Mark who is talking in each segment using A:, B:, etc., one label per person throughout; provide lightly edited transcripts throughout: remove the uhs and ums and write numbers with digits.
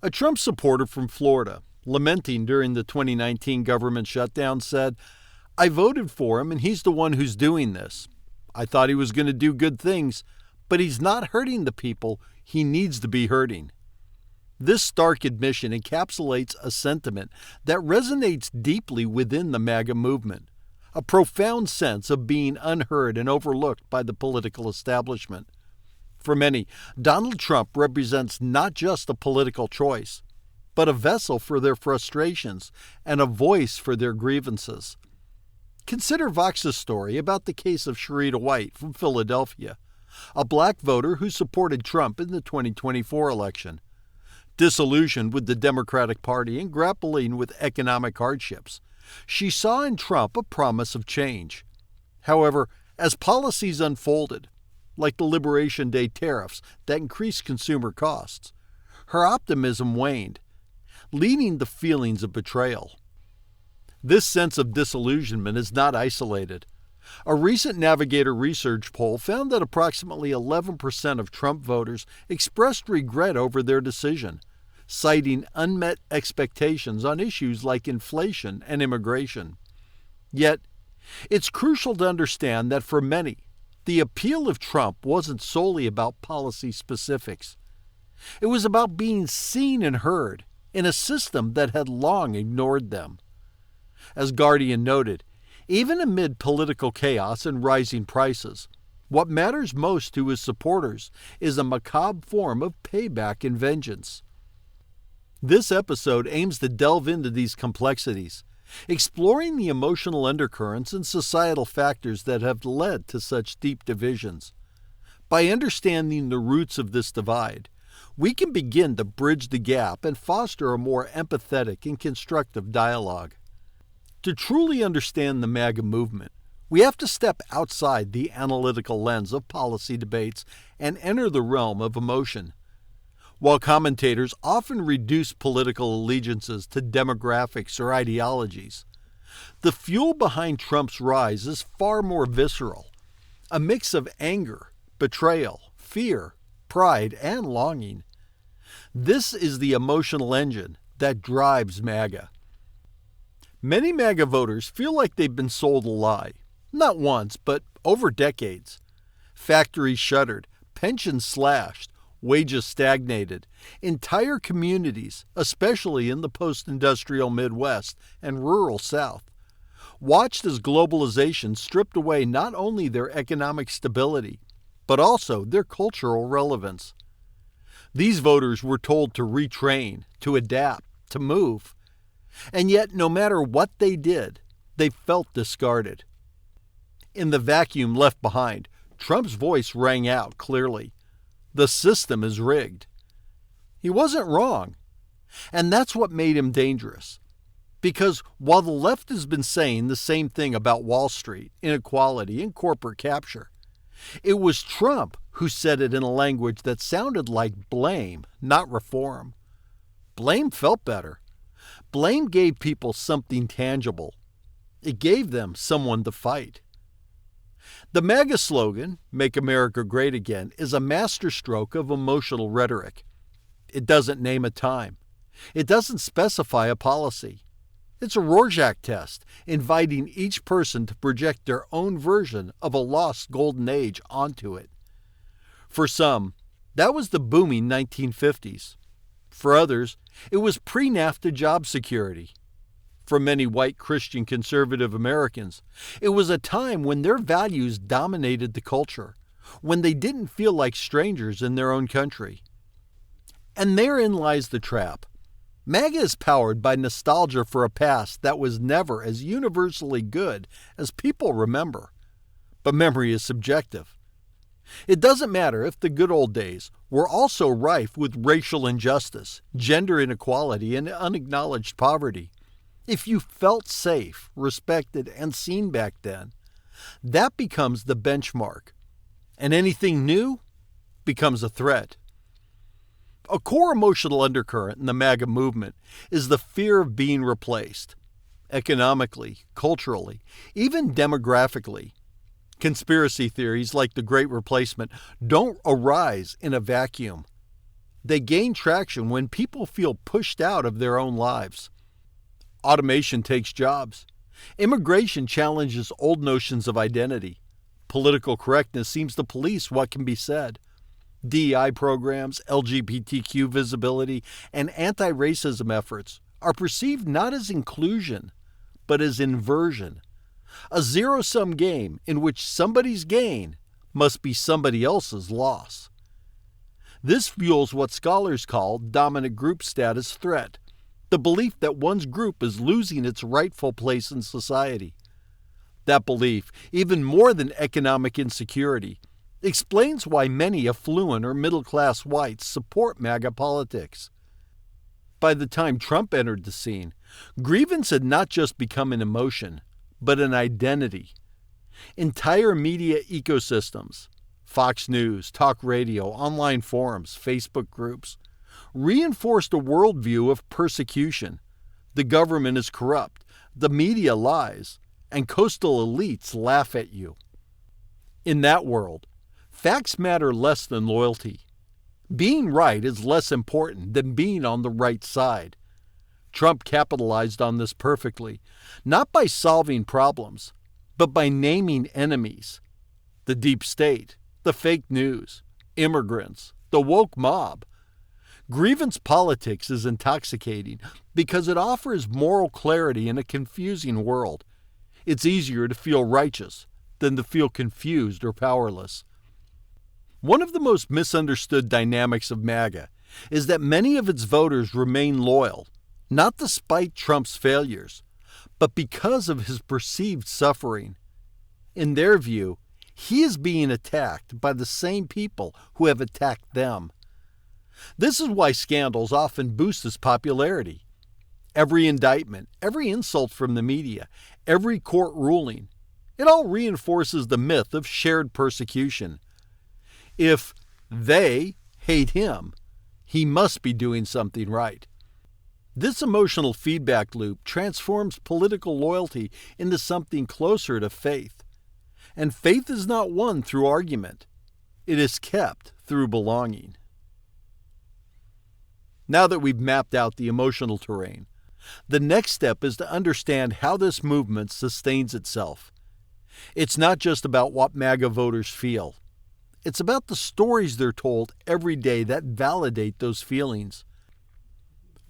A: A Trump supporter from Florida, lamenting during the 2019 government shutdown, said, "I voted for him and he's the one who's doing this. I thought he was going to do good things, but he's not hurting the people he needs to be hurting." This stark admission encapsulates a sentiment that resonates deeply within the MAGA movement, a profound sense of being unheard and overlooked by the political establishment. For many, Donald Trump represents not just a political choice, but a vessel for their frustrations and a voice for their grievances. Consider Vox's story about the case of Sharita White from Philadelphia, a black voter who supported Trump in the 2024 election. Disillusioned with the Democratic Party and grappling with economic hardships, she saw in Trump a promise of change. However, as policies unfolded, like the Liberation Day tariffs that increased consumer costs, her optimism waned, leading to feelings of betrayal. This sense of disillusionment is not isolated. A recent Navigator research poll found that approximately 11% of Trump voters expressed regret over their decision, citing unmet expectations on issues like inflation and immigration. Yet, it's crucial to understand that for many, the appeal of Trump wasn't solely about policy specifics. It was about being seen and heard in a system that had long ignored them. As Guardian noted, even amid political chaos and rising prices, what matters most to his supporters is a macabre form of payback and vengeance. This episode aims to delve into these complexities, exploring the emotional undercurrents and societal factors that have led to such deep divisions. By understanding the roots of this divide, we can begin to bridge the gap and foster a more empathetic and constructive dialogue. To truly understand the MAGA movement, we have to step outside the analytical lens of policy debates and enter the realm of emotion. While commentators often reduce political allegiances to demographics or ideologies, the fuel behind Trump's rise is far more visceral, a mix of anger, betrayal, fear, pride, and longing. This is the emotional engine that drives MAGA. Many MAGA voters feel like they've been sold a lie, not once, but over decades. Factories shuttered, pensions slashed, wages stagnated. Entire communities, especially in the post-industrial Midwest and rural South, watched as globalization stripped away not only their economic stability, but also their cultural relevance. These voters were told to retrain, to adapt, to move. And yet, no matter what they did, they felt discarded. In the vacuum left behind, Trump's voice rang out clearly. The system is rigged. He wasn't wrong. And that's what made him dangerous. Because while the left has been saying the same thing about Wall Street, inequality, and corporate capture, it was Trump who said it in a language that sounded like blame, not reform. Blame felt better. Blame gave people something tangible. It gave them someone to fight. The MAGA slogan, "Make America Great Again," is a masterstroke of emotional rhetoric. It doesn't name a time. It doesn't specify a policy. It's a Rorschach test, inviting each person to project their own version of a lost golden age onto it. For some, that was the booming 1950s. For others, it was pre-NAFTA job security. For many white Christian conservative Americans, it was a time when their values dominated the culture, when they didn't feel like strangers in their own country. And therein lies the trap. MAGA is powered by nostalgia for a past that was never as universally good as people remember. But memory is subjective. It doesn't matter if the good old days were also rife with racial injustice, gender inequality, and unacknowledged poverty. If you felt safe, respected, and seen back then, that becomes the benchmark. And anything new becomes a threat. A core emotional undercurrent in the MAGA movement is the fear of being replaced, economically, culturally, even demographically. Conspiracy theories like the Great Replacement don't arise in a vacuum. They gain traction when people feel pushed out of their own lives. Automation takes jobs. Immigration challenges old notions of identity. Political correctness seems to police what can be said. DEI programs, LGBTQ visibility, and anti-racism efforts are perceived not as inclusion, but as inversion. A zero-sum game in which somebody's gain must be somebody else's loss. This fuels what scholars call dominant group status threat, the belief that one's group is losing its rightful place in society. That belief, even more than economic insecurity, explains why many affluent or middle-class whites support MAGA politics. By the time Trump entered the scene, grievance had not just become an emotion, but an identity. Entire media ecosystems, Fox News, talk radio, online forums, Facebook groups, reinforced a worldview of persecution. The government is corrupt, the media lies, and coastal elites laugh at you. In that world, facts matter less than loyalty. Being right is less important than being on the right side. Trump capitalized on this perfectly, not by solving problems, but by naming enemies. The deep state, the fake news, immigrants, the woke mob. Grievance politics is intoxicating because it offers moral clarity in a confusing world. It's easier to feel righteous than to feel confused or powerless. One of the most misunderstood dynamics of MAGA is that many of its voters remain loyal, not despite Trump's failures, but because of his perceived suffering. In their view, he is being attacked by the same people who have attacked them. This is why scandals often boost his popularity. Every indictment, every insult from the media, every court ruling, it all reinforces the myth of shared persecution. If they hate him, he must be doing something right. This emotional feedback loop transforms political loyalty into something closer to faith. And faith is not won through argument. It is kept through belonging. Now that we've mapped out the emotional terrain, the next step is to understand how this movement sustains itself. It's not just about what MAGA voters feel. It's about the stories they're told every day that validate those feelings.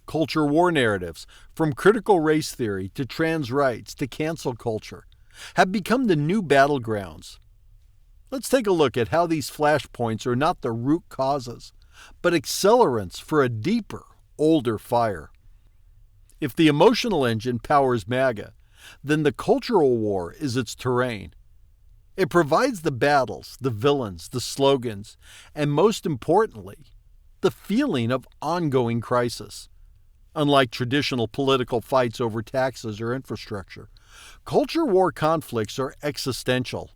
A: Culture war narratives, from critical race theory to trans rights to cancel culture, have become the new battlegrounds. Let's take a look at how these flashpoints are not the root causes, but accelerants for a deeper, older fire. If the emotional engine powers MAGA, then the cultural war is its terrain. It provides the battles, the villains, the slogans, and most importantly, the feeling of ongoing crisis. Unlike traditional political fights over taxes or infrastructure, culture war conflicts are existential.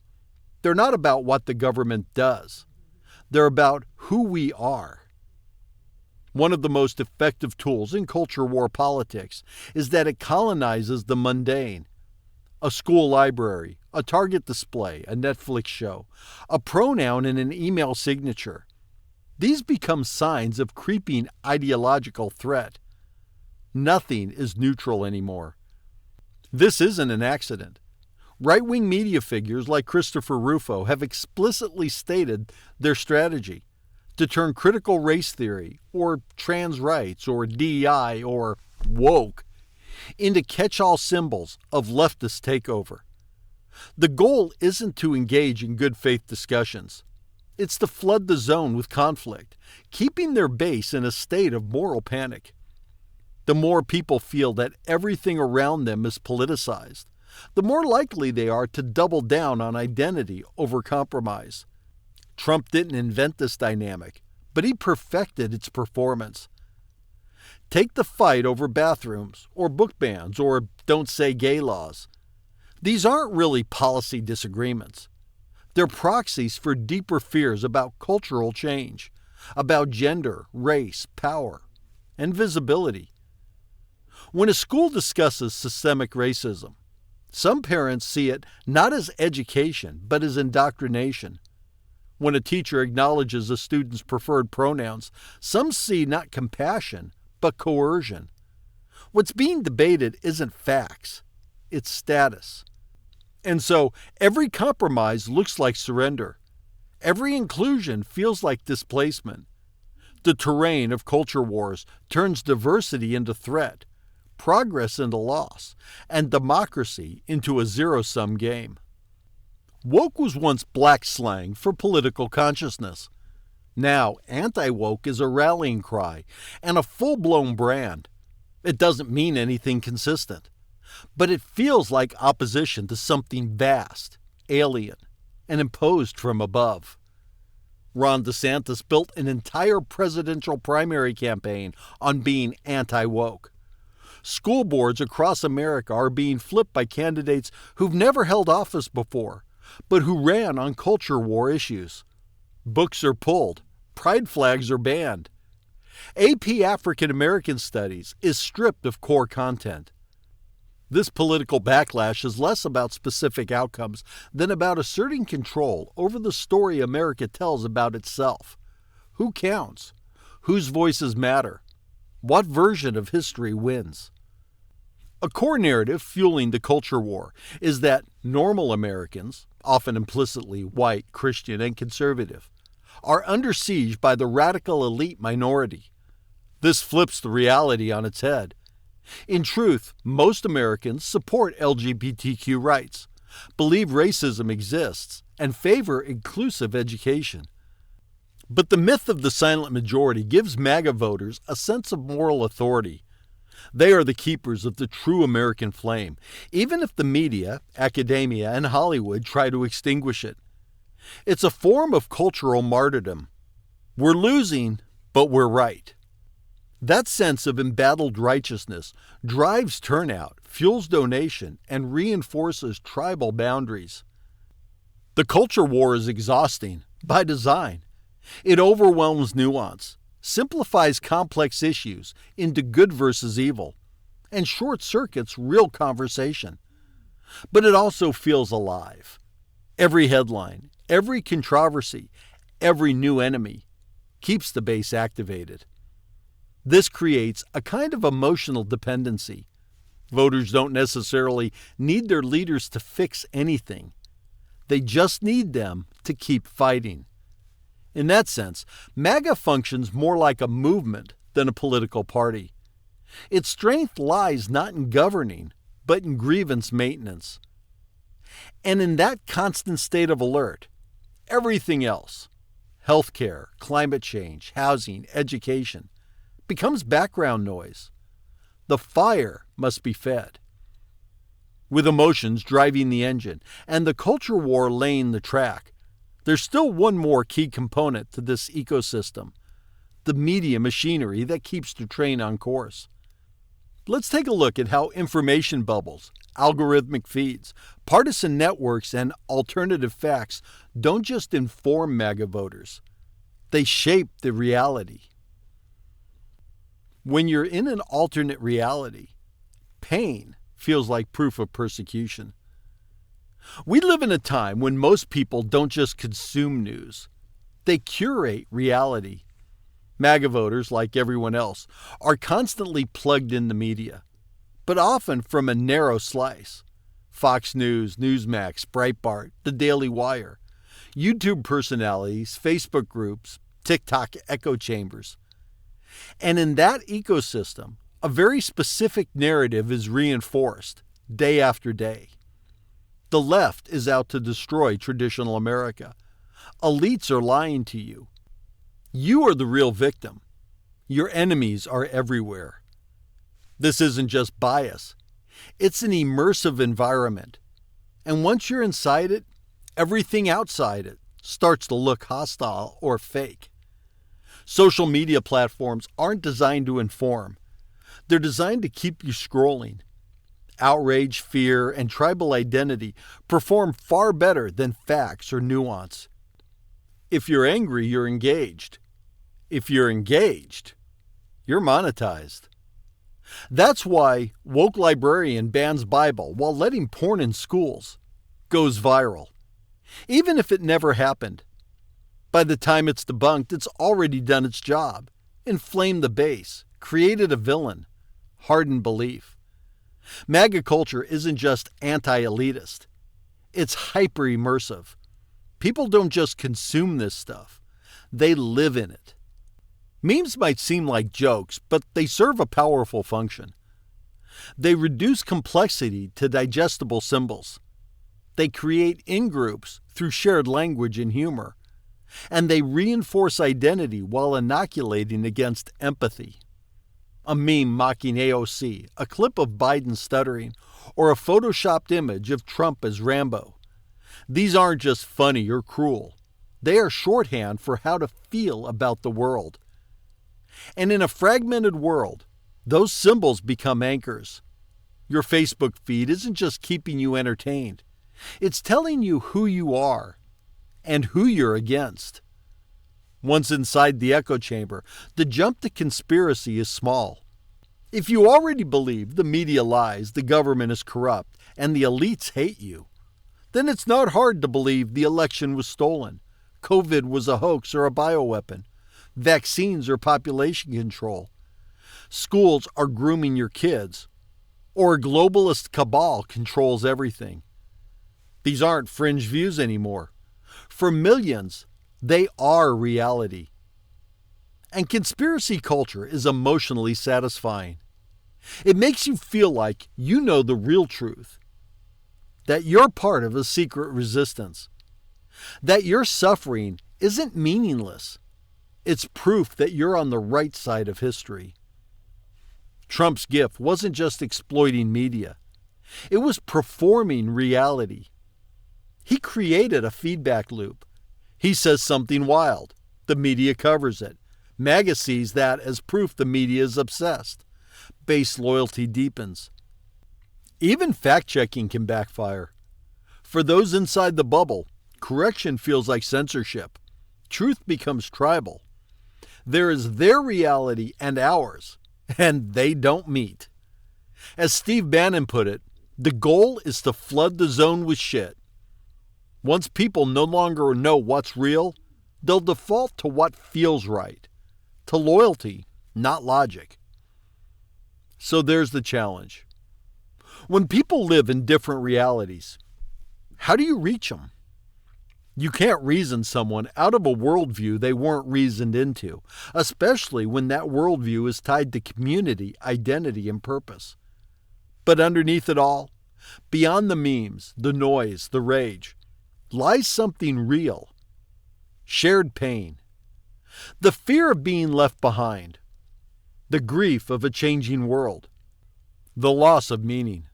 A: They're not about what the government does. They're about who we are. One of the most effective tools in culture war politics is that it colonizes the mundane. A school library, a Target display, a Netflix show, a pronoun in an email signature. These become signs of creeping ideological threat. Nothing is neutral anymore. This isn't an accident. Right-wing media figures like Christopher Rufo have explicitly stated their strategy to turn critical race theory, or trans rights, or DEI, or woke into catch-all symbols of leftist takeover. The goal isn't to engage in good faith discussions. It's to flood the zone with conflict, keeping their base in a state of moral panic. The more people feel that everything around them is politicized, the more likely they are to double down on identity over compromise. Trump didn't invent this dynamic, but he perfected its performance. Take the fight over bathrooms, or book bans, or don't say gay laws. These aren't really policy disagreements. They're proxies for deeper fears about cultural change, about gender, race, power, and visibility. When a school discusses systemic racism, some parents see it not as education, but as indoctrination. When a teacher acknowledges a student's preferred pronouns, some see not compassion, but coercion. What's being debated isn't facts, it's status. And so every compromise looks like surrender. Every inclusion feels like displacement. The terrain of culture wars turns diversity into threat, progress into loss, and democracy into a zero-sum game. Woke was once black slang for political consciousness. Now, anti-woke is a rallying cry and a full-blown brand. It doesn't mean anything consistent, but it feels like opposition to something vast, alien, and imposed from above. Ron DeSantis built an entire presidential primary campaign on being anti-woke. School boards across America are being flipped by candidates who've never held office before, but who ran on culture war issues. Books are pulled. Pride flags are banned. AP African American Studies is stripped of core content. This political backlash is less about specific outcomes than about asserting control over the story America tells about itself. Who counts? Whose voices matter? What version of history wins? A core narrative fueling the culture war is that normal Americans, often implicitly white, Christian, and conservative, are under siege by the radical elite minority. This flips the reality on its head. In truth, most Americans support LGBTQ rights, believe racism exists, and favor inclusive education. But the myth of the silent majority gives MAGA voters a sense of moral authority. They are the keepers of the true American flame, even if the media, academia, and Hollywood try to extinguish it. It's a form of cultural martyrdom. We're losing, but we're right. That sense of embattled righteousness drives turnout, fuels donation, and reinforces tribal boundaries. The culture war is exhausting, by design. It overwhelms nuance, simplifies complex issues into good versus evil, and short-circuits real conversation. But it also feels alive. Every headline, every controversy, every new enemy keeps the base activated. This creates a kind of emotional dependency. Voters don't necessarily need their leaders to fix anything. They just need them to keep fighting. In that sense, MAGA functions more like a movement than a political party. Its strength lies not in governing, but in grievance maintenance. And in that constant state of alert, everything else, healthcare, climate change, housing, education, becomes background noise. The fire must be fed. With emotions driving the engine and the culture war laying the track, there's still one more key component to this ecosystem, the media machinery that keeps the train on course. Let's take a look at how information bubbles, algorithmic feeds, partisan networks, and alternative facts don't just inform MAGA voters. They shape the reality. When you're in an alternate reality, pain feels like proof of persecution. We live in a time when most people don't just consume news. They curate reality. MAGA voters, like everyone else, are constantly plugged in the media, but often from a narrow slice. Fox News, Newsmax, Breitbart, The Daily Wire, YouTube personalities, Facebook groups, TikTok echo chambers. And in that ecosystem, a very specific narrative is reinforced day after day. The left is out to destroy traditional America. Elites are lying to you. You are the real victim. Your enemies are everywhere. This isn't just bias. It's an immersive environment. And once you're inside it, everything outside it starts to look hostile or fake. Social media platforms aren't designed to inform. They're designed to keep you scrolling. Outrage, fear, and tribal identity perform far better than facts or nuance. If you're angry, you're engaged. If you're engaged, you're monetized. That's why woke librarian bans Bible while letting porn in schools goes viral, even if it never happened. By the time it's debunked, it's already done its job. Inflamed the base, created a villain, hardened belief. MAGA culture isn't just anti-elitist. It's hyper-immersive. People don't just consume this stuff. They live in it. Memes might seem like jokes, but they serve a powerful function. They reduce complexity to digestible symbols. They create in-groups through shared language and humor. And they reinforce identity while inoculating against empathy. A meme mocking AOC, a clip of Biden stuttering, or a photoshopped image of Trump as Rambo. These aren't just funny or cruel. They are shorthand for how to feel about the world. And in a fragmented world, those symbols become anchors. Your Facebook feed isn't just keeping you entertained. It's telling you who you are and who you're against. Once inside the echo chamber, the jump to conspiracy is small. If you already believe the media lies, the government is corrupt, and the elites hate you, then it's not hard to believe the election was stolen, COVID was a hoax or a bioweapon, vaccines or population control, schools are grooming your kids, or a globalist cabal controls everything. These aren't fringe views anymore. For millions, they are reality. And conspiracy culture is emotionally satisfying. It makes you feel like you know the real truth, that you're part of a secret resistance, that your suffering isn't meaningless. It's proof that you're on the right side of history. Trump's gift wasn't just exploiting media. It was performing reality. He created a feedback loop. He says something wild. The media covers it. MAGA sees that as proof the media is obsessed. Base loyalty deepens. Even fact-checking can backfire. For those inside the bubble, correction feels like censorship. Truth becomes tribal. There is their reality and ours, and they don't meet. As Steve Bannon put it, the goal is to flood the zone with shit. Once people no longer know what's real, they'll default to what feels right, to loyalty, not logic. So there's the challenge. When people live in different realities, how do you reach them? You can't reason someone out of a worldview they weren't reasoned into, especially when that worldview is tied to community, identity, and purpose. But underneath it all, beyond the memes, the noise, the rage, lies something real. Shared pain. The fear of being left behind. The grief of a changing world. The loss of meaning.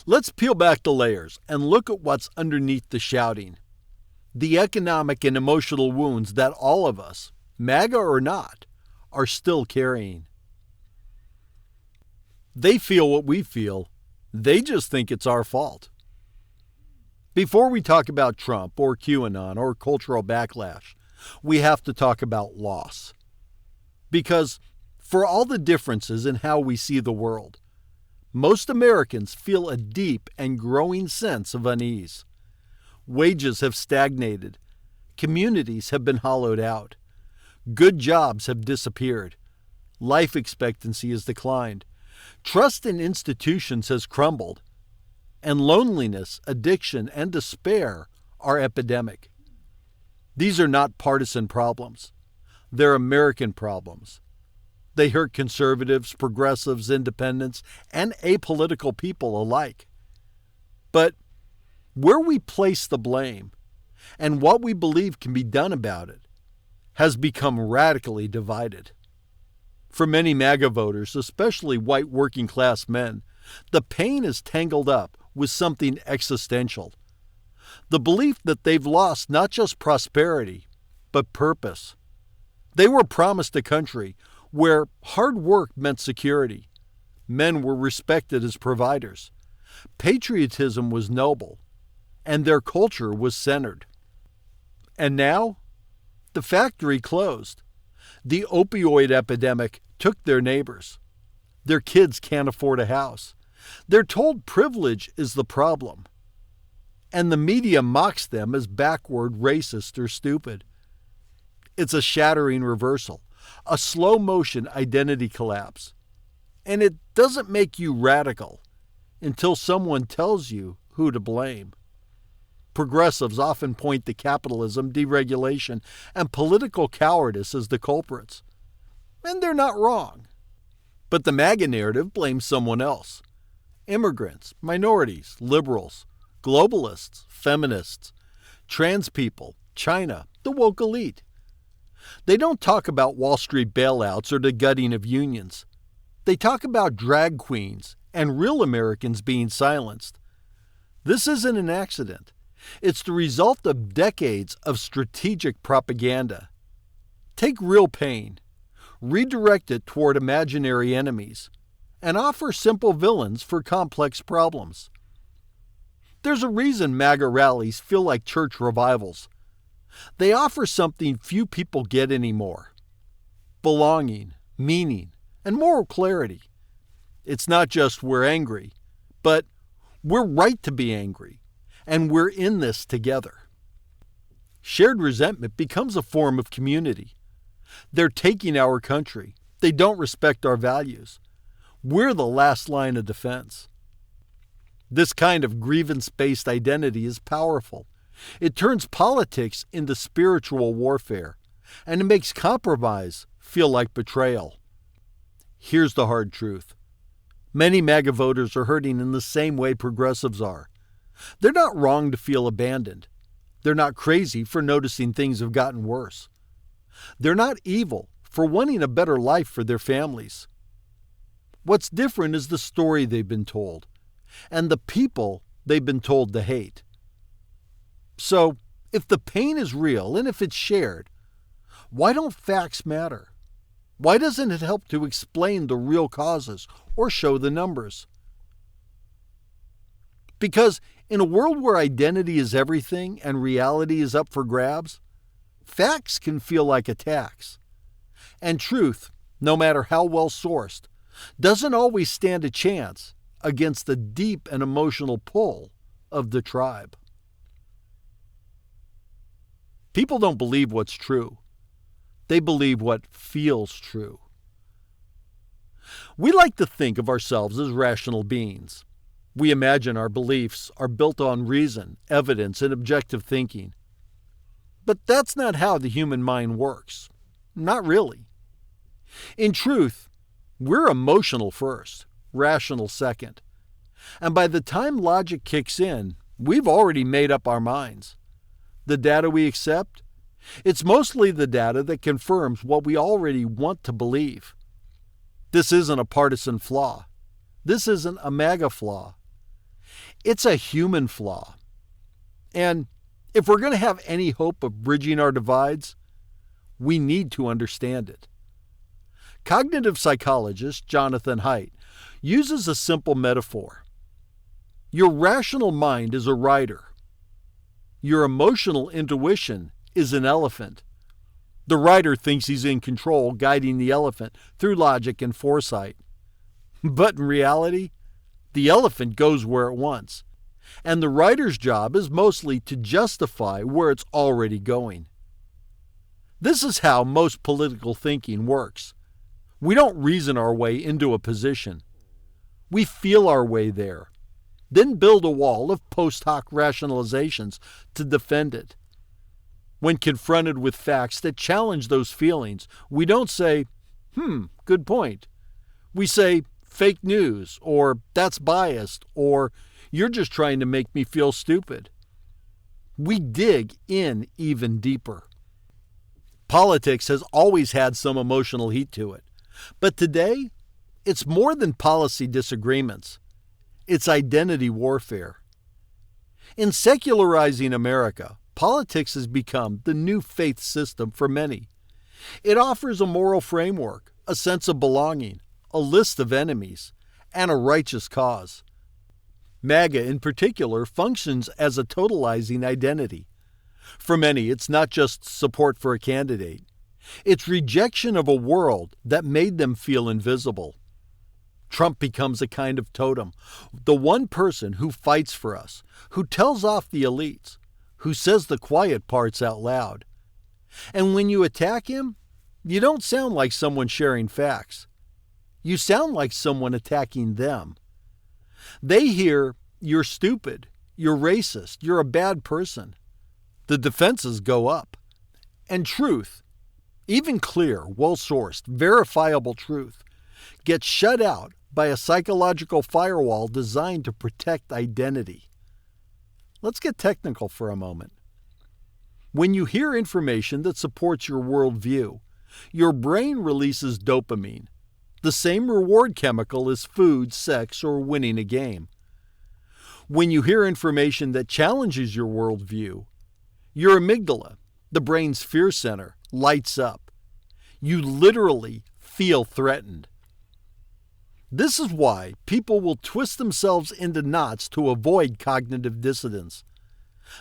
A: Let's peel back the layers and look at what's underneath the shouting. The economic and emotional wounds that all of us, MAGA or not, are still carrying. They feel what we feel. They just think it's our fault. Before we talk about Trump or QAnon or cultural backlash, we have to talk about loss. Because for all the differences in how we see the world, most Americans feel a deep and growing sense of unease. Wages have stagnated. Communities have been hollowed out. Good jobs have disappeared. Life expectancy has declined. Trust in institutions has crumbled. And loneliness, addiction, and despair are epidemic. These are not partisan problems. They're American problems. They hurt conservatives, progressives, independents, and apolitical people alike. But where we place the blame and what we believe can be done about it has become radically divided. For many MAGA voters, especially white working-class men, the pain is tangled up with something existential. The belief that they've lost not just prosperity, but purpose. They were promised a country where hard work meant security. Men were respected as providers. Patriotism was noble, and their culture was centered. And now, the factory closed. The opioid epidemic took their neighbors. Their kids can't afford a house. They're told privilege is the problem. And the media mocks them as backward, racist, or stupid. It's a shattering reversal, a slow-motion identity collapse. And it doesn't make you radical until someone tells you who to blame. Progressives often point to capitalism, deregulation, and political cowardice as the culprits. And they're not wrong. But the MAGA narrative blames someone else. Immigrants, minorities, liberals, globalists, feminists, trans people, China, the woke elite. They don't talk about Wall Street bailouts or the gutting of unions. They talk about drag queens and real Americans being silenced. This isn't an accident. It's the result of decades of strategic propaganda. Take real pain, redirect it toward imaginary enemies, and offer simple villains for complex problems. There's a reason MAGA rallies feel like church revivals. They offer something few people get anymore: belonging, meaning, and moral clarity. It's not just we're angry, but we're right to be angry, and we're in this together. Shared resentment becomes a form of community. They're taking our country. They don't respect our values. We're the last line of defense. This kind of grievance-based identity is powerful. It turns politics into spiritual warfare, and it makes compromise feel like betrayal. Here's the hard truth. Many MAGA voters are hurting in the same way progressives are. They're not wrong to feel abandoned. They're not crazy for noticing things have gotten worse. They're not evil for wanting a better life for their families. What's different is the story they've been told, and the people they've been told to hate. So, if the pain is real and if it's shared, why don't facts matter? Why doesn't it help to explain the real causes or show the numbers? Because in a world where identity is everything and reality is up for grabs, facts can feel like attacks. And truth, no matter how well sourced, doesn't always stand a chance against the deep and emotional pull of the tribe. People don't believe what's true. They believe what feels true. We like to think of ourselves as rational beings. We imagine our beliefs are built on reason, evidence, and objective thinking. But that's not how the human mind works. Not really. In truth, we're emotional first, rational second. And by the time logic kicks in, we've already made up our minds. The data we accept, it's mostly the data that confirms what we already want to believe. This isn't a partisan flaw. This isn't a MAGA flaw. It's a human flaw. And if we're going to have any hope of bridging our divides, we need to understand it. Cognitive psychologist Jonathan Haidt uses a simple metaphor. Your rational mind is a rider. Your emotional intuition is an elephant. The rider thinks he's in control, guiding the elephant through logic and foresight. But in reality, the elephant goes where it wants, and the rider's job is mostly to justify where it's already going. This is how most political thinking works. We don't reason our way into a position. We feel our way there, then build a wall of post hoc rationalizations to defend it. When confronted with facts that challenge those feelings, we don't say, good point. We say, fake news, or that's biased, or you're just trying to make me feel stupid. We dig in even deeper. Politics has always had some emotional heat to it, but today, it's more than policy disagreements. It's identity warfare. In secularizing America, politics has become the new faith system for many. It offers a moral framework, a sense of belonging, a list of enemies, and a righteous cause. MAGA in particular functions as a totalizing identity. For many, it's not just support for a candidate. It's rejection of a world that made them feel invisible. Trump becomes a kind of totem, the one person who fights for us, who tells off the elites, who says the quiet parts out loud. And when you attack him, you don't sound like someone sharing facts. You sound like someone attacking them. They hear, "You're stupid, you're racist, you're a bad person." The defenses go up. And truth, even clear, well-sourced, verifiable truth, gets shut out by a psychological firewall designed to protect identity. Let's get technical for a moment. When you hear information that supports your worldview, your brain releases dopamine, the same reward chemical as food, sex, or winning a game. When you hear information that challenges your worldview, your amygdala, the brain's fear center, lights up. You literally feel threatened. This is why people will twist themselves into knots to avoid cognitive dissonance.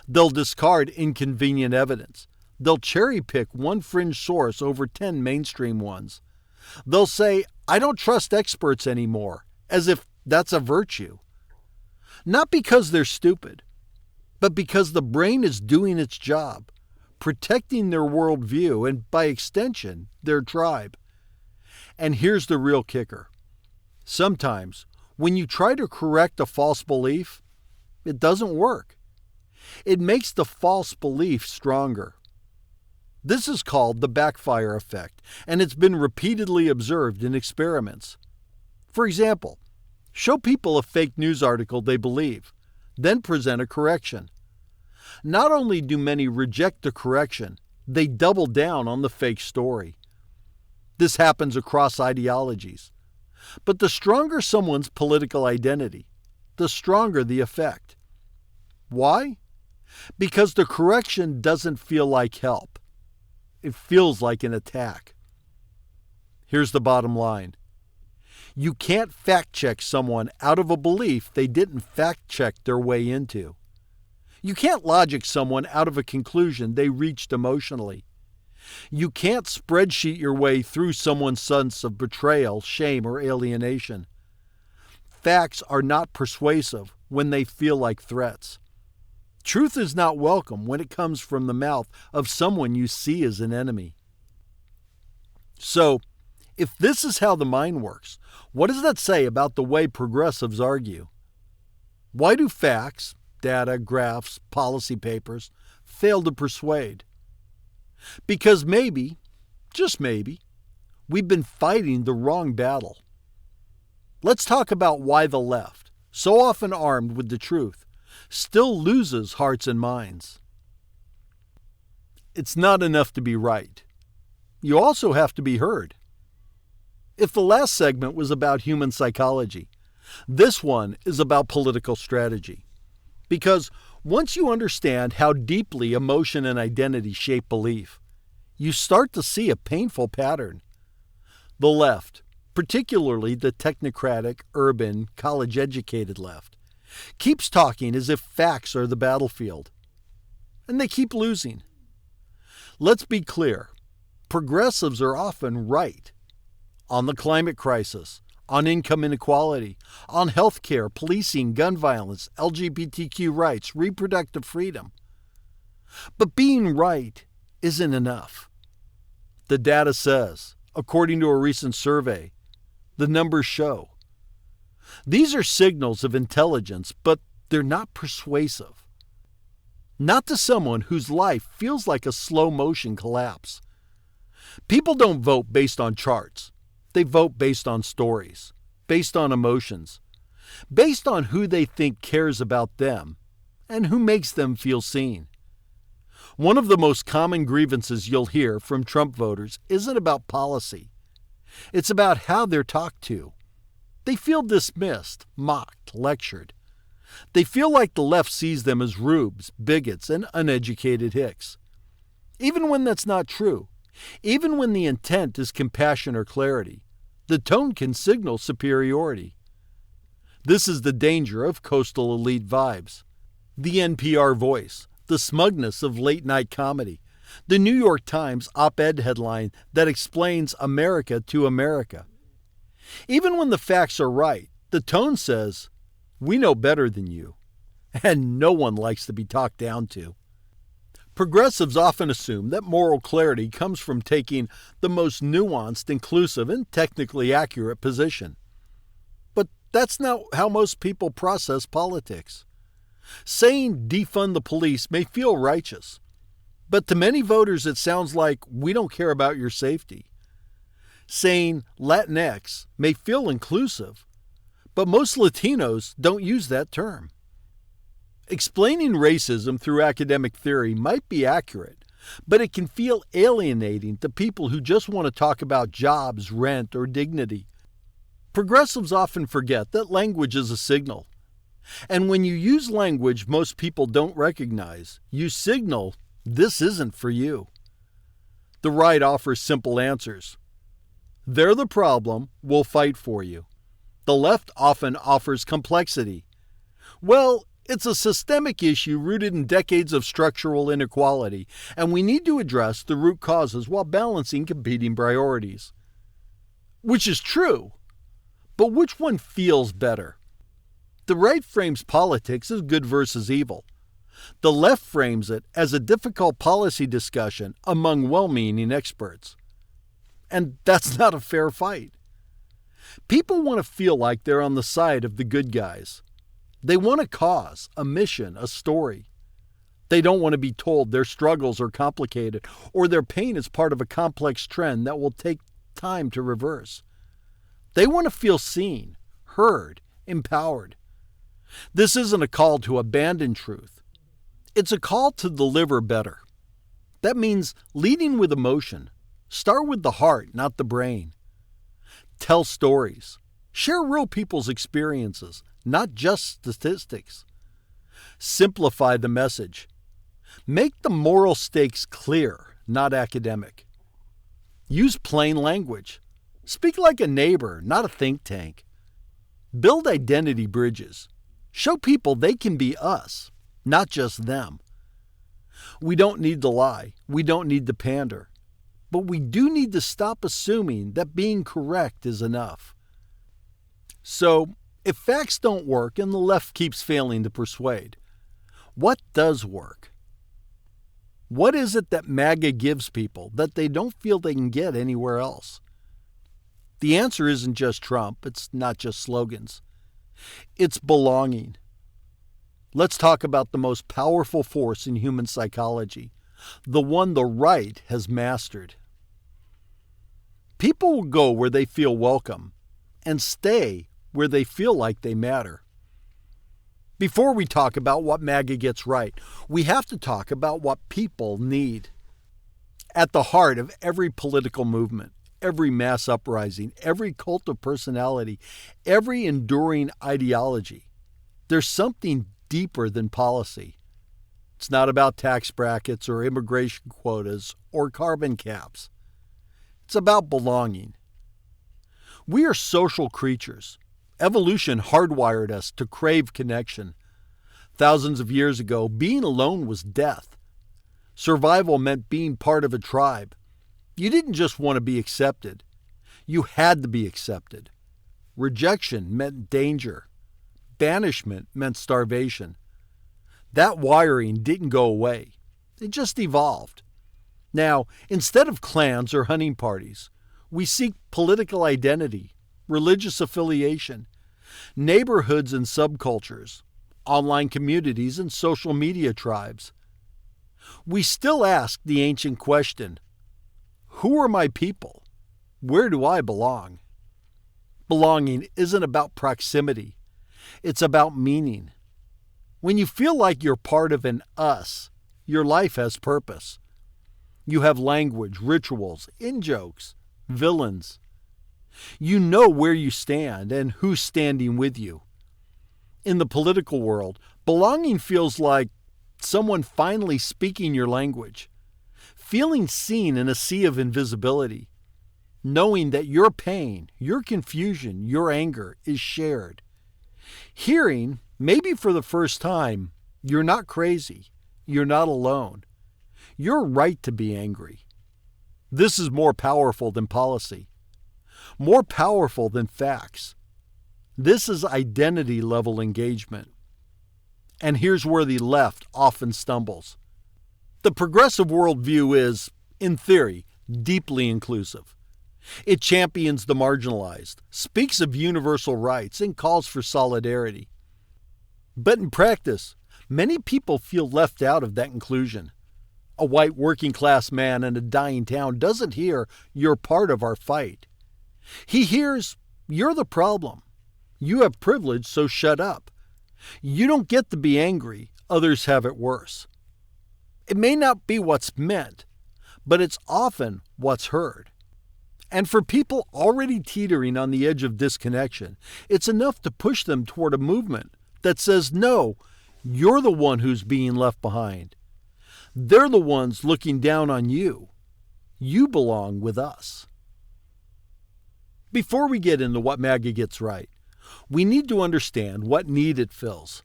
A: They'll discard inconvenient evidence. They'll cherry-pick one fringe source over 10 mainstream ones. They'll say, "I don't trust experts anymore," as if that's a virtue. Not because they're stupid, but because the brain is doing its job, protecting their worldview and, by extension, their tribe. And here's the real kicker. Sometimes, when you try to correct a false belief, it doesn't work. It makes the false belief stronger. This is called the backfire effect, and it's been repeatedly observed in experiments. For example, show people a fake news article they believe, then present a correction. Not only do many reject the correction, they double down on the fake story. This happens across ideologies. But the stronger someone's political identity, the stronger the effect. Why? Because the correction doesn't feel like help. It feels like an attack. Here's the bottom line. You can't fact-check someone out of a belief they didn't fact-check their way into. You can't logic someone out of a conclusion they reached emotionally. You can't spreadsheet your way through someone's sense of betrayal, shame, or alienation. Facts are not persuasive when they feel like threats. Truth is not welcome when it comes from the mouth of someone you see as an enemy. So, if this is how the mind works, what does that say about the way progressives argue? Why do facts, data, graphs, policy papers, fail to persuade? Because maybe, just maybe, we've been fighting the wrong battle. Let's talk about why the left, so often armed with the truth, still loses hearts and minds. It's not enough to be right. You also have to be heard. If the last segment was about human psychology, this one is about political strategy. Because once you understand how deeply emotion and identity shape belief, you start to see a painful pattern. The left, particularly the technocratic, urban, college-educated left, keeps talking as if facts are the battlefield. And they keep losing. Let's be clear. Progressives are often right. On the climate crisis, on income inequality, on health care, policing, gun violence, LGBTQ rights, reproductive freedom. But being right isn't enough. The data says, according to a recent survey, the numbers show. These are signals of intelligence, but they're not persuasive. Not to someone whose life feels like a slow-motion collapse. People don't vote based on charts. They vote based on stories, based on emotions, based on who they think cares about them, and who makes them feel seen. One of the most common grievances you'll hear from Trump voters isn't about policy. It's about how they're talked to. They feel dismissed, mocked, lectured. They feel like the left sees them as rubes, bigots, and uneducated hicks. Even when that's not true, even when the intent is compassion or clarity, the tone can signal superiority. This is the danger of coastal elite vibes. The NPR voice, the smugness of late-night comedy, the New York Times op-ed headline that explains America to America. Even when the facts are right, the tone says, "We know better than you," and no one likes to be talked down to. Progressives often assume that moral clarity comes from taking the most nuanced, inclusive, and technically accurate position. But that's not how most people process politics. Saying defund the police may feel righteous, but to many voters it sounds like we don't care about your safety. Saying Latinx may feel inclusive, but most Latinos don't use that term. Explaining racism through academic theory might be accurate, but it can feel alienating to people who just want to talk about jobs, rent, or dignity. Progressives often forget that language is a signal. And when you use language most people don't recognize, you signal, this isn't for you. The right offers simple answers. They're the problem, we'll fight for you. The left often offers complexity. Well, it's a systemic issue rooted in decades of structural inequality, and we need to address the root causes while balancing competing priorities. Which is true, but which one feels better? The right frames politics as good versus evil. The left frames it as a difficult policy discussion among well-meaning experts. And that's not a fair fight. People want to feel like they're on the side of the good guys. They want a cause, a mission, a story. They don't want to be told their struggles are complicated or their pain is part of a complex trend that will take time to reverse. They want to feel seen, heard, empowered. This isn't a call to abandon truth. It's a call to deliver better. That means leading with emotion. Start with the heart, not the brain. Tell stories. Share real people's experiences, not just statistics. Simplify the message. Make the moral stakes clear, not academic. Use plain language. Speak like a neighbor, not a think tank. Build identity bridges. Show people they can be us, not just them. We don't need to lie. We don't need to pander. But we do need to stop assuming that being correct is enough. So, if facts don't work and the left keeps failing to persuade, what does work? What is it that MAGA gives people that they don't feel they can get anywhere else? The answer isn't just Trump, it's not just slogans. It's belonging. Let's talk about the most powerful force in human psychology, the one the right has mastered. People will go where they feel welcome and stay where they feel like they matter. Before we talk about what MAGA gets right, we have to talk about what people need. At the heart of every political movement, every mass uprising, every cult of personality, every enduring ideology, there's something deeper than policy. It's not about tax brackets or immigration quotas or carbon caps. It's about belonging. We are social creatures. Evolution hardwired us to crave connection. Thousands of years ago, being alone was death. Survival meant being part of a tribe. You didn't just want to be accepted. You had to be accepted. Rejection meant danger. Banishment meant starvation. That wiring didn't go away. It just evolved. Now, instead of clans or hunting parties, we seek political identity, religious affiliation, neighborhoods and subcultures, online communities and social media tribes. We still ask the ancient question, who are my people? Where do I belong? Belonging isn't about proximity. It's about meaning. When you feel like you're part of an us, your life has purpose. You have language, rituals, in-jokes, villains. You know where you stand and who's standing with you. In the political world, belonging feels like someone finally speaking your language, feeling seen in a sea of invisibility, knowing that your pain, your confusion, your anger is shared. Hearing, maybe for the first time, you're not crazy, you're not alone. You're right to be angry. This is more powerful than policy, more powerful than facts. This is identity-level engagement. And here's where the left often stumbles. The progressive worldview is, in theory, deeply inclusive. It champions the marginalized, speaks of universal rights, and calls for solidarity. But in practice, many people feel left out of that inclusion. A white working-class man in a dying town doesn't hear, "You're part of our fight." He hears, "You're the problem. You have privilege, so shut up. You don't get to be angry. Others have it worse." It may not be what's meant, but it's often what's heard. And for people already teetering on the edge of disconnection, it's enough to push them toward a movement that says, "No, you're the one who's being left behind. They're the ones looking down on you. You belong with us." Before we get into what MAGA gets right, we need to understand what need it fills.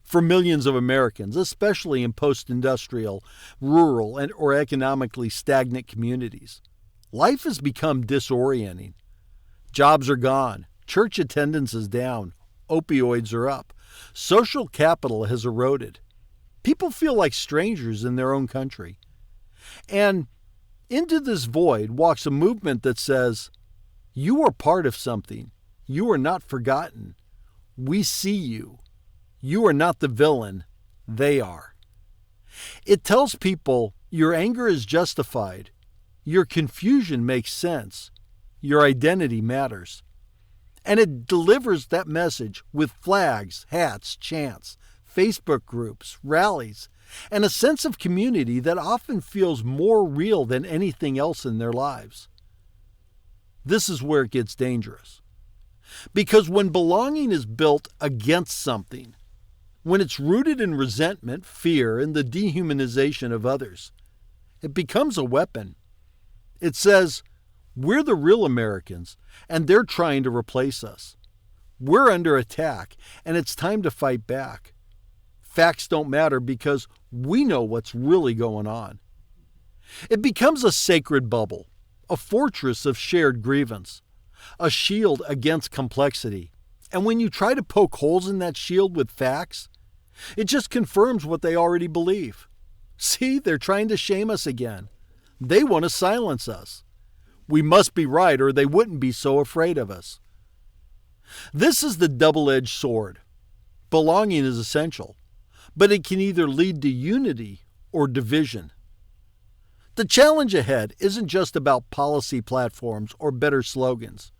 A: For millions of Americans, especially in post-industrial, rural, or economically stagnant communities, life has become disorienting. Jobs are gone, church attendance is down, opioids are up, social capital has eroded. People feel like strangers in their own country. And into this void walks a movement that says, "You are part of something. You are not forgotten. We see you. You are not the villain. They are." It tells people your anger is justified. Your confusion makes sense. Your identity matters. And it delivers that message with flags, hats, chants, Facebook groups, rallies, and a sense of community that often feels more real than anything else in their lives. This is where it gets dangerous. Because when belonging is built against something, when it's rooted in resentment, fear, and the dehumanization of others, it becomes a weapon. It says, "We're the real Americans, and they're trying to replace us. We're under attack, and it's time to fight back. Facts don't matter because we know what's really going on." It becomes a sacred bubble, a fortress of shared grievance, a shield against complexity. And when you try to poke holes in that shield with facts, it just confirms what they already believe. See, they're trying to shame us again. They want to silence us. We must be right or they wouldn't be so afraid of us. This is the double-edged sword. Belonging is essential, but it can either lead to unity or division. The challenge ahead isn't just about policy platforms or better slogans.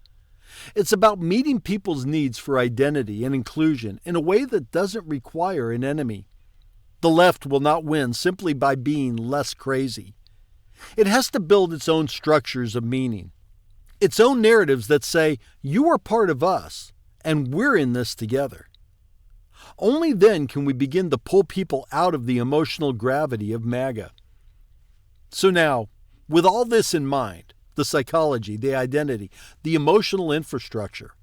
A: It's about meeting people's needs for identity and inclusion in a way that doesn't require an enemy. The left will not win simply by being less crazy. It has to build its own structures of meaning, its own narratives that say, "You are part of us, and we're in this together." Only then can we begin to pull people out of the emotional gravity of MAGA. So now, with all this in mind, the psychology, the identity, the emotional infrastructure,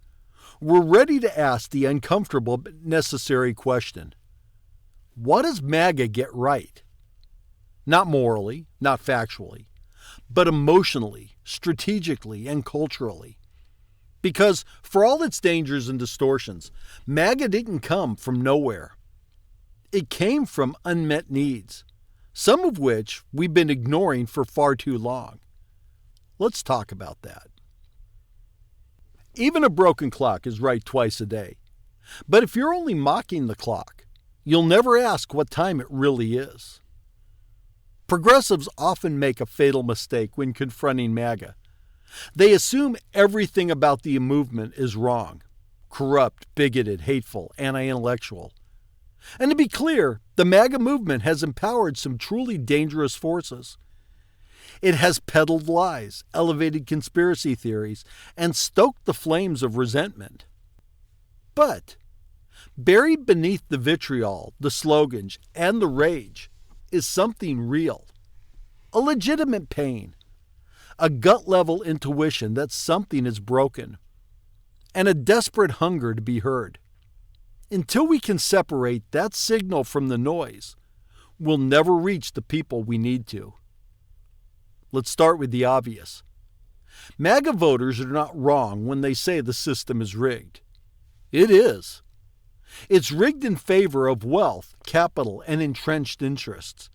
A: we're ready to ask the uncomfortable but necessary question. What does MAGA get right? Not morally, not factually, but emotionally, strategically, and culturally. Because for all its dangers and distortions, MAGA didn't come from nowhere. It came from unmet needs, some of which we've been ignoring for far too long. Let's talk about that. Even a broken clock is right twice a day. But if you're only mocking the clock, you'll never ask what time it really is. Progressives often make a fatal mistake when confronting MAGA. They assume everything about the movement is wrong, corrupt, bigoted, hateful, anti-intellectual. And to be clear, the MAGA movement has empowered some truly dangerous forces. It has peddled lies, elevated conspiracy theories, and stoked the flames of resentment. But buried beneath the vitriol, the slogans, and the rage is something real. A legitimate pain. A gut-level intuition that something is broken. And a desperate hunger to be heard. Until we can separate that signal from the noise, we'll never reach the people we need to. Let's start with the obvious. MAGA voters are not wrong when they say the system is rigged. It is. It's rigged in favor of wealth, capital, and entrenched interests.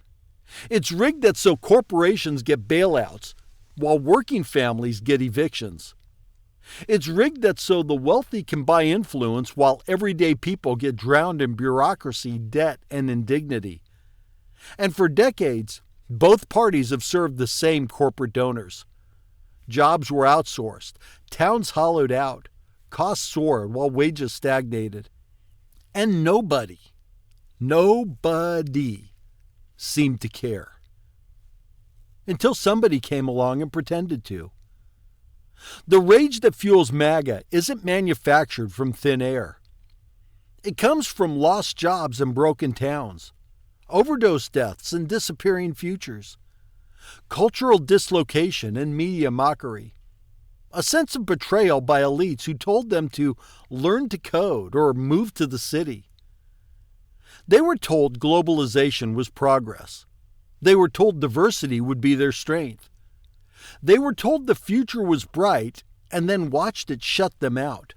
A: It's rigged that so corporations get bailouts while working families get evictions. It's rigged that so the wealthy can buy influence while everyday people get drowned in bureaucracy, debt, and indignity. And for decades, both parties have served the same corporate donors. Jobs were outsourced, towns hollowed out, costs soared while wages stagnated. And nobody seemed to care. Until somebody came along and pretended to. The rage that fuels MAGA isn't manufactured from thin air. It comes from lost jobs and broken towns, overdose deaths and disappearing futures, cultural dislocation and media mockery, a sense of betrayal by elites who told them to learn to code or move to the city. They were told globalization was progress. They were told diversity would be their strength. They were told the future was bright and then watched it shut them out.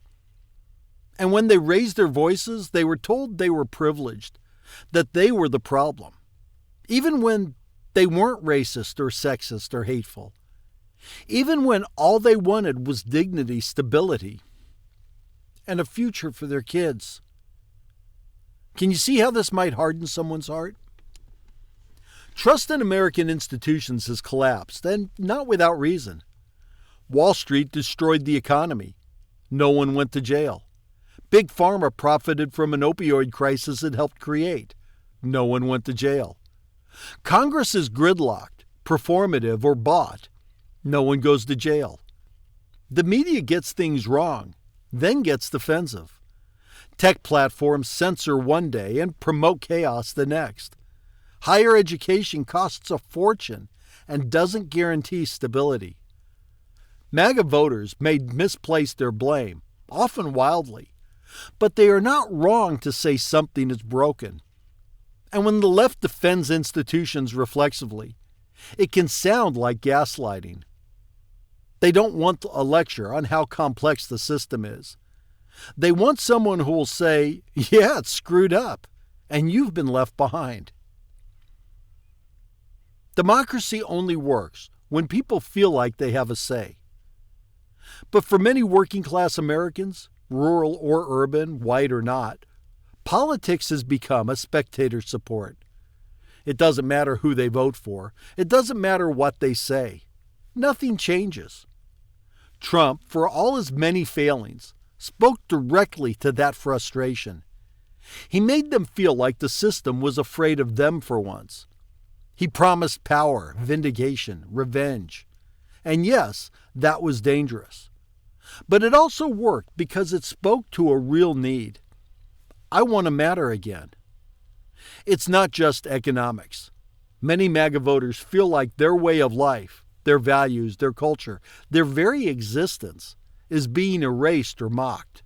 A: And when they raised their voices, they were told they were privileged, that they were the problem, even when they weren't racist or sexist or hateful, even when all they wanted was dignity, stability, and a future for their kids. Can you see how this might harden someone's heart? Trust in American institutions has collapsed, and not without reason. Wall Street destroyed the economy. No one went to jail. Big Pharma profited from an opioid crisis it helped create. No one went to jail. Congress is gridlocked, performative, or bought. No one goes to jail. The media gets things wrong, then gets defensive. Tech platforms censor one day and promote chaos the next. Higher education costs a fortune and doesn't guarantee stability. MAGA voters may misplace their blame, often wildly, but they are not wrong to say something is broken. And when the left defends institutions reflexively, it can sound like gaslighting. They don't want a lecture on how complex the system is. They want someone who will say, yeah, it's screwed up, and you've been left behind. Democracy only works when people feel like they have a say. But for many working-class Americans, rural or urban, white or not, politics has become a spectator sport. It doesn't matter who they vote for. It doesn't matter what they say. Nothing changes. Trump, for all his many failings, spoke directly to that frustration. He made them feel like the system was afraid of them for once. He promised power, vindication, revenge. And yes, that was dangerous. But it also worked because it spoke to a real need. I want to matter again. It's not just economics. Many MAGA voters feel like their way of life, their values, their culture, their very existence is being erased or mocked.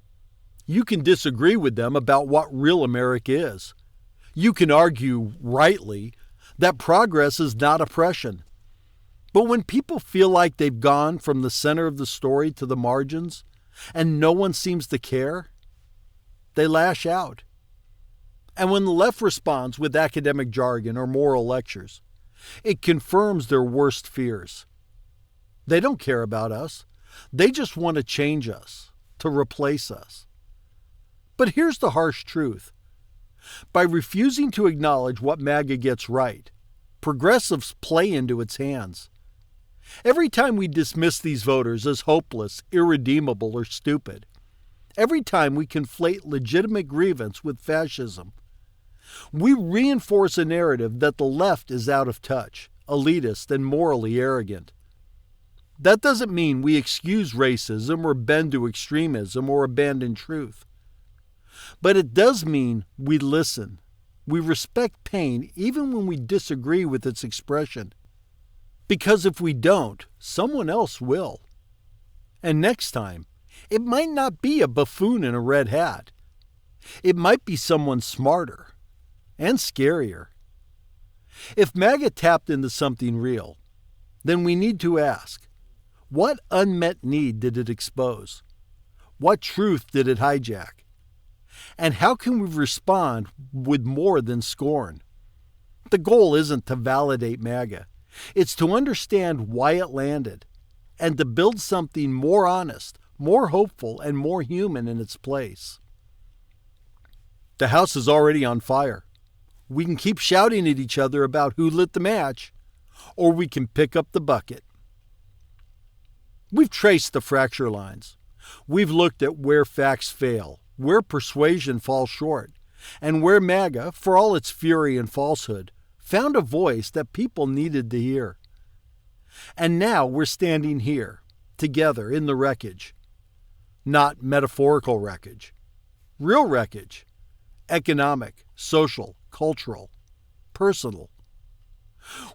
A: You can disagree with them about what real America is. You can argue, rightly, that progress is not oppression. But when people feel like they've gone from the center of the story to the margins, and no one seems to care, they lash out. And when the left responds with academic jargon or moral lectures, it confirms their worst fears. They don't care about us. They just want to change us, to replace us. But here's the harsh truth. By refusing to acknowledge what MAGA gets right, progressives play into its hands. Every time we dismiss these voters as hopeless, irredeemable, or stupid, every time we conflate legitimate grievance with fascism, we reinforce a narrative that the left is out of touch, elitist, and morally arrogant. That doesn't mean we excuse racism or bend to extremism or abandon truth. But it does mean we listen. We respect pain even when we disagree with its expression. Because if we don't, someone else will. And next time, it might not be a buffoon in a red hat. It might be someone smarter and scarier. If MAGA tapped into something real, then we need to ask, what unmet need did it expose? What truth did it hijack? And how can we respond with more than scorn? The goal isn't to validate MAGA. It's to understand why it landed and to build something more honest, more hopeful, and more human in its place. The house is already on fire. We can keep shouting at each other about who lit the match, or we can pick up the bucket. We've traced the fracture lines. We've looked at where facts fail, where persuasion falls short, and where MAGA, for all its fury and falsehood, found a voice that people needed to hear. And now we're standing here, together in the wreckage. Not metaphorical wreckage. Real wreckage. Economic, social, cultural, personal.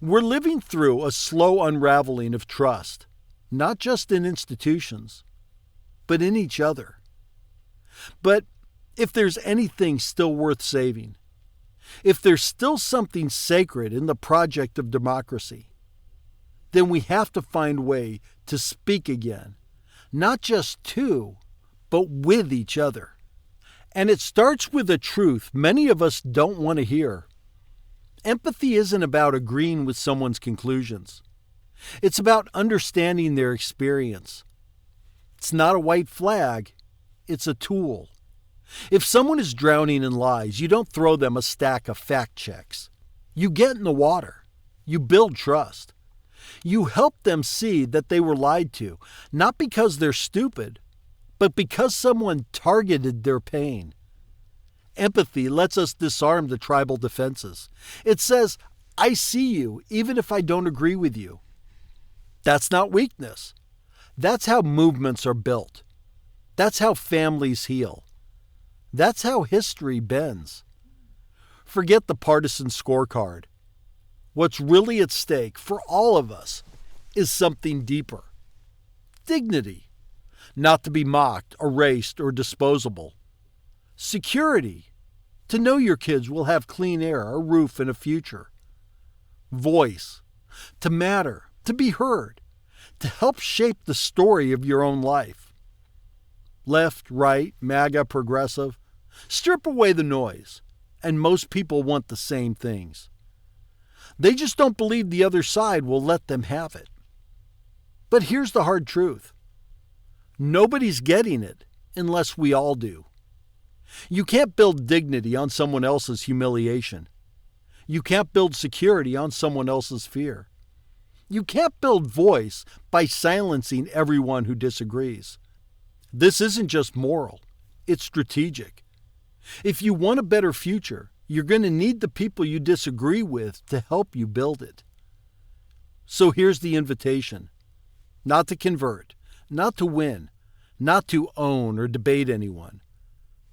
A: We're living through a slow unraveling of trust, not just in institutions, but in each other. But if there's anything still worth saving, if there's still something sacred in the project of democracy, then we have to find a way to speak again, not just to, but with each other. And it starts with a truth many of us don't want to hear. Empathy isn't about agreeing with someone's conclusions. It's about understanding their experience. It's not a white flag, it's a tool. If someone is drowning in lies, you don't throw them a stack of fact checks. You get in the water. You build trust. You help them see that they were lied to, not because they're stupid, but because someone targeted their pain. Empathy lets us disarm the tribal defenses. It says, I see you, even if I don't agree with you. That's not weakness. That's how movements are built. That's how families heal. That's how history bends. Forget the partisan scorecard. What's really at stake for all of us is something deeper. Dignity, not to be mocked, erased, or disposable. Security, to know your kids will have clean air, a roof, and a future. Voice, to matter, to be heard, to help shape the story of your own life. Left, right, MAGA, progressive, strip away the noise, and most people want the same things. They just don't believe the other side will let them have it. But here's the hard truth. Nobody's getting it unless we all do. You can't build dignity on someone else's humiliation. You can't build security on someone else's fear. You can't build voice by silencing everyone who disagrees. This isn't just moral, it's strategic. If you want a better future, you're going to need the people you disagree with to help you build it. So here's the invitation. Not to convert, not to win, not to own or debate anyone,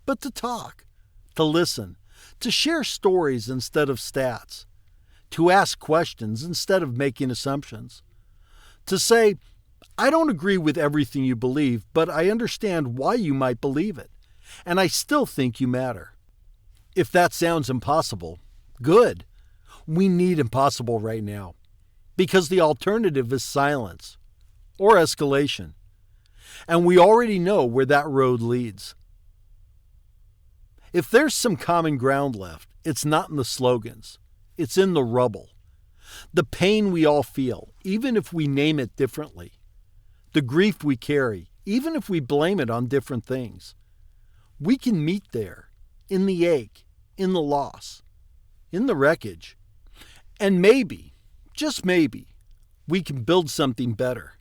A: but to talk, to listen, to share stories instead of stats, to ask questions instead of making assumptions, to say, I don't agree with everything you believe, but I understand why you might believe it, and I still think you matter. If that sounds impossible, good. We need impossible right now, because the alternative is silence or escalation, and we already know where that road leads. If there's some common ground left, it's not in the slogans. It's in the rubble. The pain we all feel, even if we name it differently. The grief we carry, even if we blame it on different things. We can meet there, in the ache, in the loss, in the wreckage. And maybe, just maybe, we can build something better.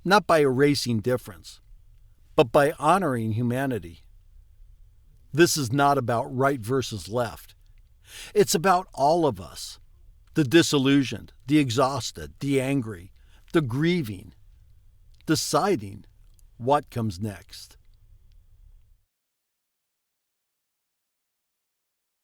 A: Not by erasing difference, but by honoring humanity. This is not about right versus left. It's about all of us. The disillusioned, the exhausted, the angry, the grieving, deciding what comes next.